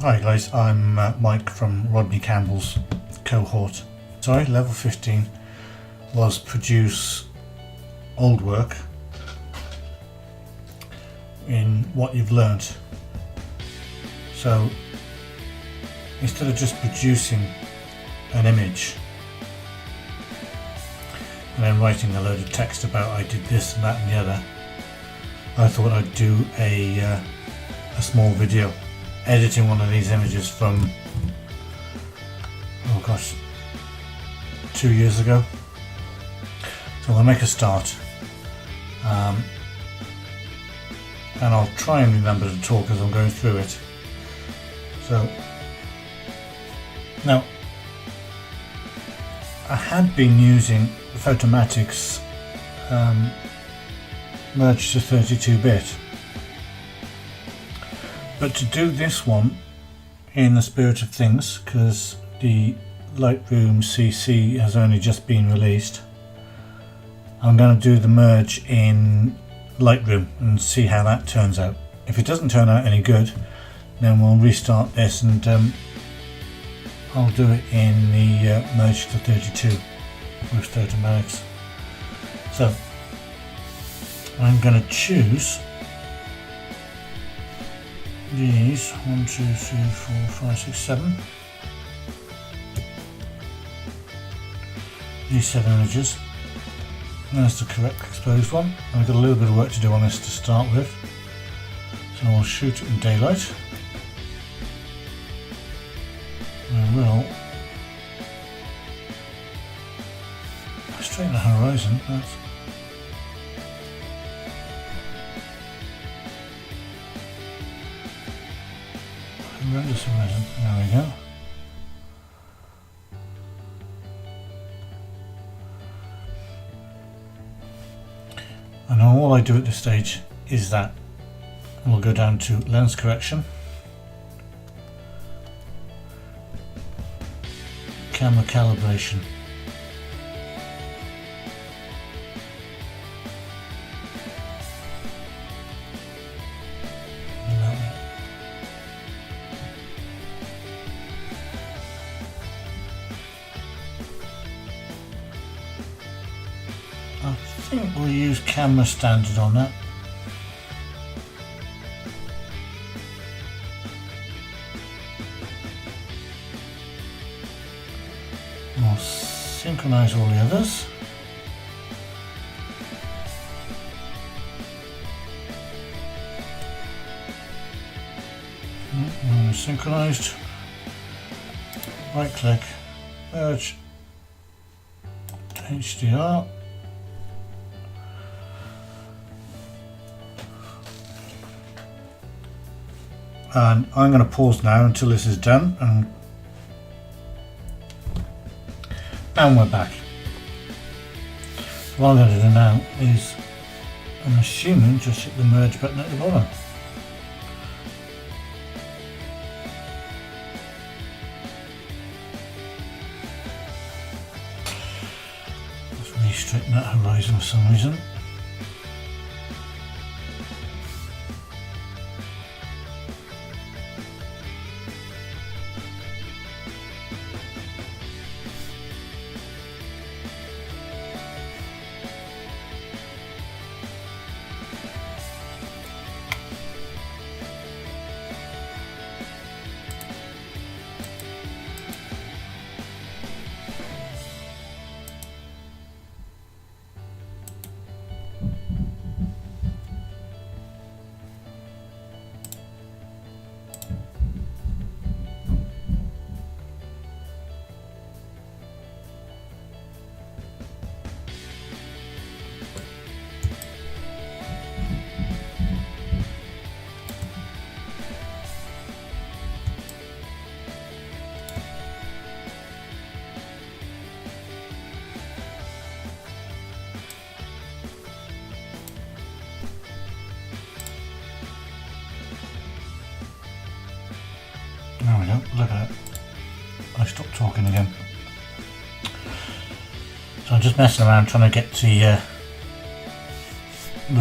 Hi guys, I'm Mike from Rodney Campbell's cohort. Sorry, level 15 was produce old work in what you've learnt. So instead of just producing an image and then writing a load of text about I did this and that and the other, I thought I'd do a small video editing one of these images from, oh gosh, 2 years ago. So I'll make a start, and I'll try and remember to talk as I'm going through it. So now I had been using Photomatic's merge to 32-bit. But to do this one in the spirit of things, because the Lightroom CC has only just been released, I'm going to do the merge in Lightroom and see how that turns out. If it doesn't turn out any good, then we'll restart this and I'll do it in the merge to 32 with Photomatics. So I'm going to choose these 1, 2, 3, 4, 5, 6, 7. These 7 images. That's the correct exposed one. I've got a little bit of work to do on this to start with, so I'll shoot it in daylight. I will straighten the horizon. That's horrendous horizon. There we go. And all I do at this stage is that we'll go down to lens correction, camera calibration, I think we'll use camera standard on that. We'll synchronize all the others. Synchronized. Right click, merge, HDR. And I'm going to pause now until this is done, and we're back. So what I'm going to do now is, I'm assuming, just hit the merge button at the bottom. Let's re-straighten that horizon for some reason. There we go, look at it. I stopped talking again. So I'm just messing around trying to get the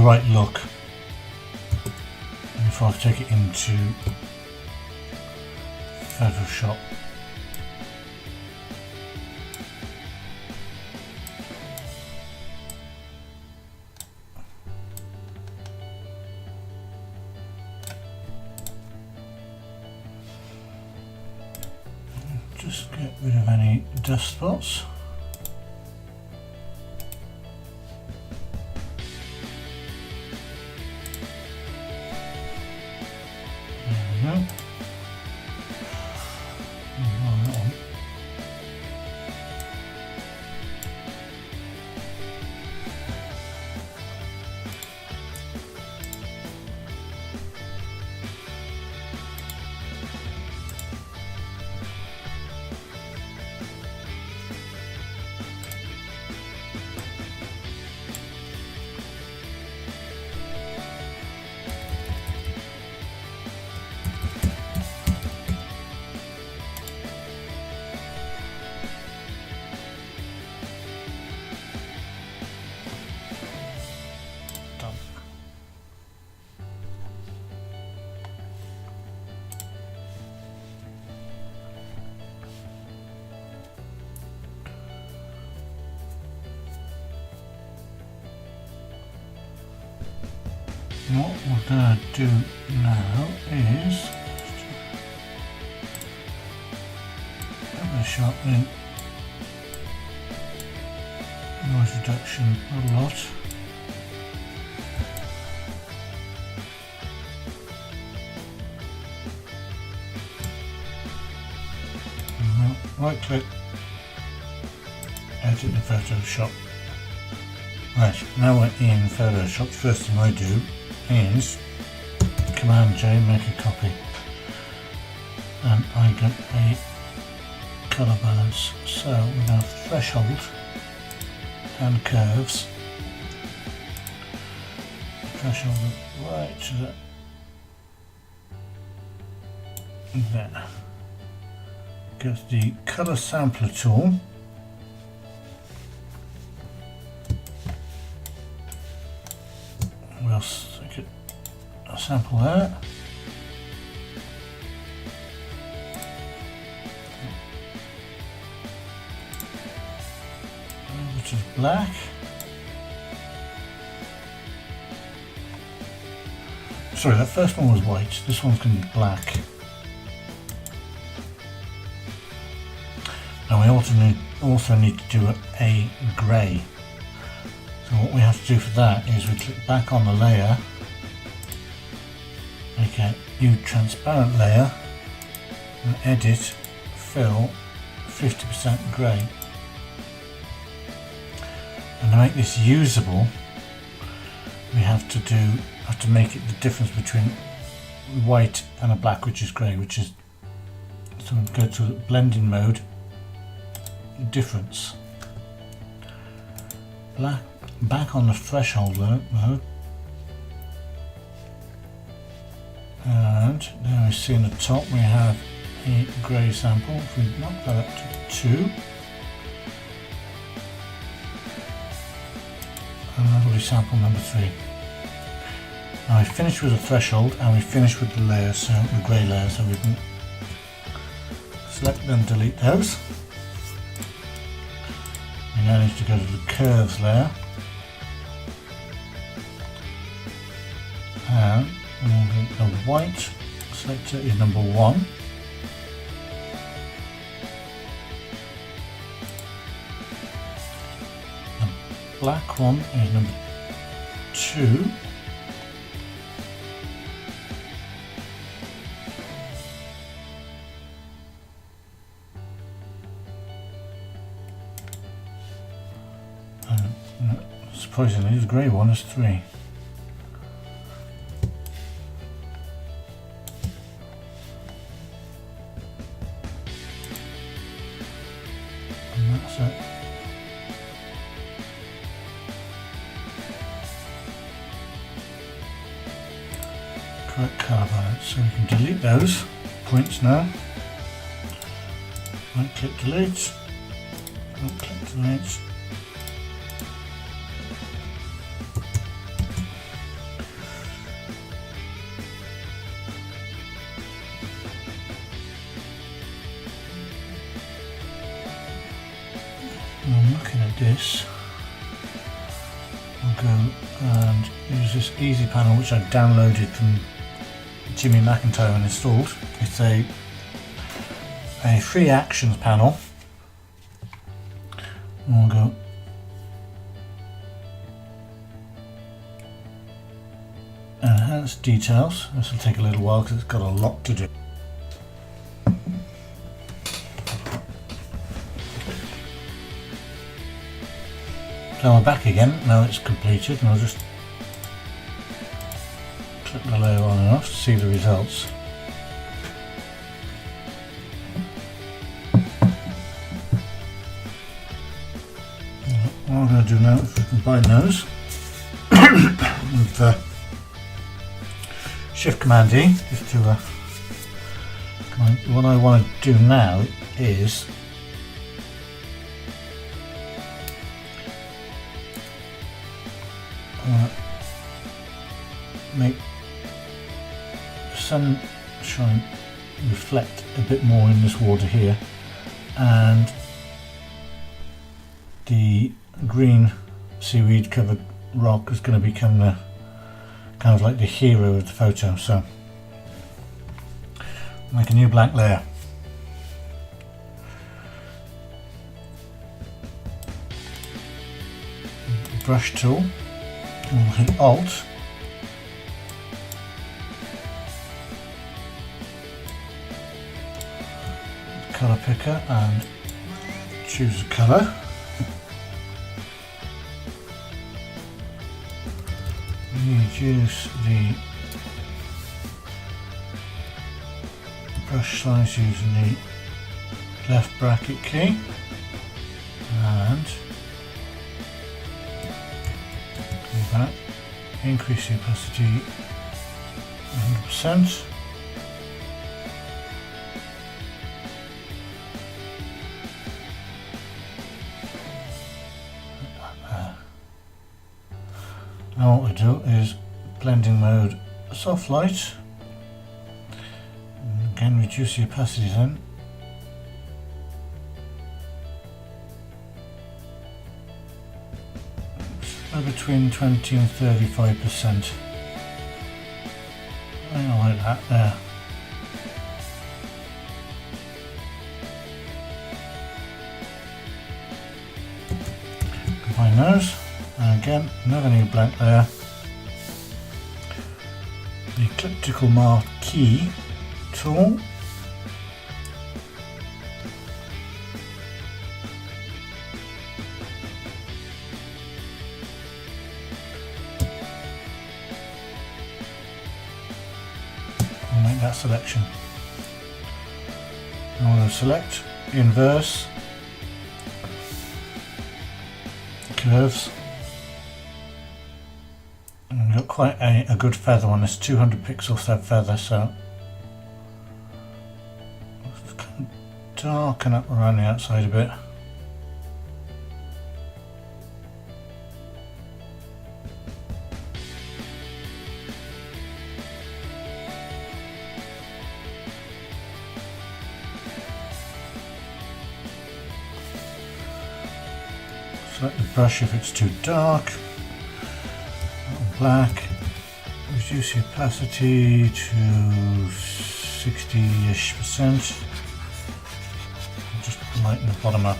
right look. And if I take it into Photoshop. Just get rid of any dust spots. What we're going to do now is sharpening, noise reduction a lot. Right click, edit in Photoshop. Right, now we're in Photoshop. First thing I do is Command J, make a copy, and I get a colour balance. So we have threshold and curves. Threshold right to there. Get the colour sampler tool. We'll stick a sample there. Over to the black. Sorry, that first one was white. This one's going to be black. Now we also need to do a grey. So what we have to do for that is we click back on the layer, make a new transparent layer, and edit, fill, 50% grey. And to make this usable, we have to make it the difference between white and a black, which is grey, which is, so we go to blending mode, difference, black, back on the threshold mode, and now we see in the top we have a grey sample. If we knock that up to 2, and that'll be sample number 3. Now we finish with the threshold and we finish with the layer, so the grey layer, so we can select and delete those. We now need to go to the curves layer, and the white selector is number 1. The black one is number 2. Surprisingly, the grey one is 3. And that's it. Correct colour balance. So we can delete those points now. Right click delete. Right click delete. this, I'll go and use this easy panel which I downloaded from Jimmy McIntyre and installed. It's a free actions panel. And I'll go enhance details. This will take a little while because it's got a lot to do. So we're back again, now it's completed, and I'll just click the layer on and off to see the results. What I'm going to do now is combine those with Shift Command E, just to what I want to do now is make the sunshine reflect a bit more in this water here, and the green seaweed covered rock is going to become the kind of like the hero of the photo. So make a new blank layer. Brush tool, and we'll hit Alt, colour picker, and choose a colour. Reduce the brush size using the left bracket key, and go back, increase the opacity 100%. Now what we do is blending mode soft light, and again reduce the opacity then, between 20 and 35%. I don't like that there. Combine those. And again, another new blank layer. The elliptical marquee tool. I'll make that selection. I'm going to select inverse curves. And we've got quite a good feather on this, 200 pixel feather, so let's kind of darken up around the outside a bit. Select the brush if it's too dark. Black, reduce the opacity to 60-ish%. Just lighten the bottom up.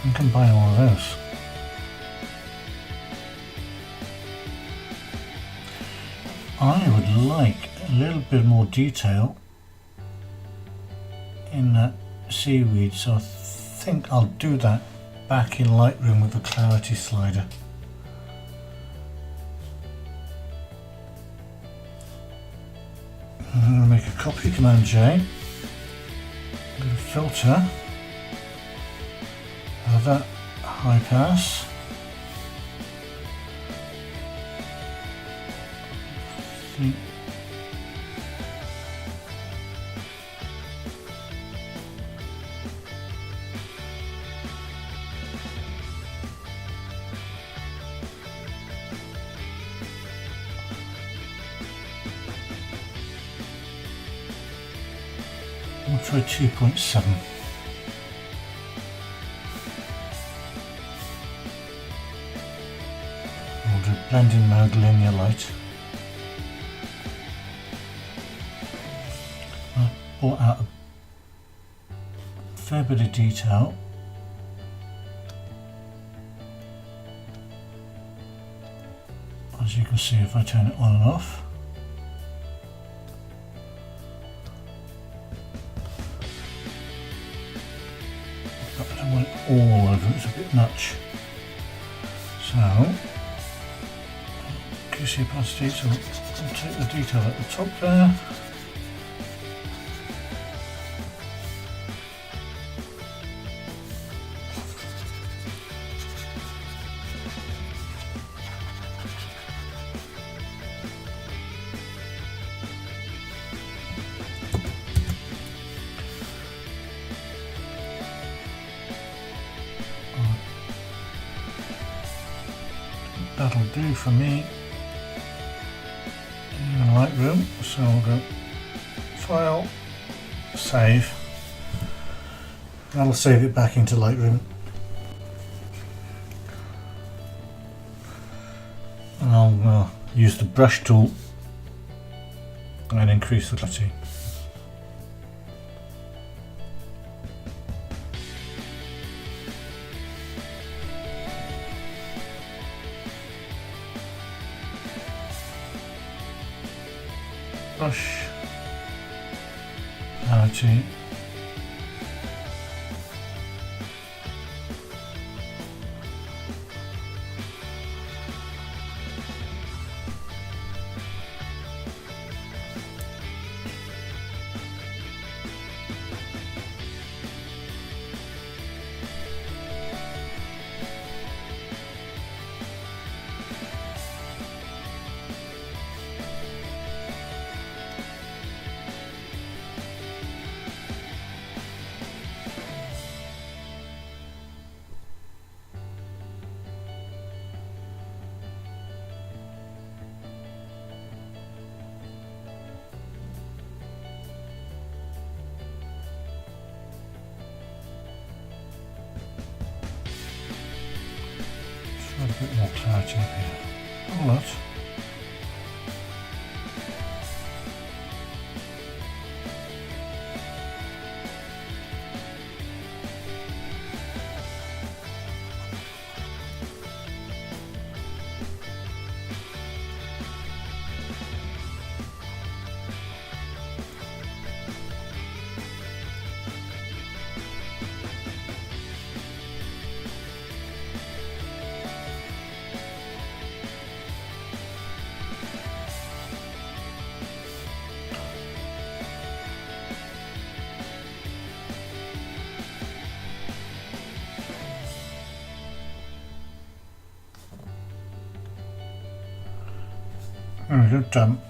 And combine all of those. I would like a little bit more detail in that seaweed, so I think I'll do that back in Lightroom with the clarity slider. I'm going to make a copy, Command J, go to filter, have that high pass. We'll try 2.7. We'll do blending mode, linear light. I brought out a fair bit of detail. As you can see, if I turn it on and off, but I don't want it all over, it's a bit much. So, QC opacity, so I'll take the detail at the top there. That'll do for me in Lightroom, so I'll go File, Save. That'll save it back into Lightroom. And I'll use the brush tool and increase the clarity. Brush, clarity, a bit more clarity up here. Not a lot. There we go, done.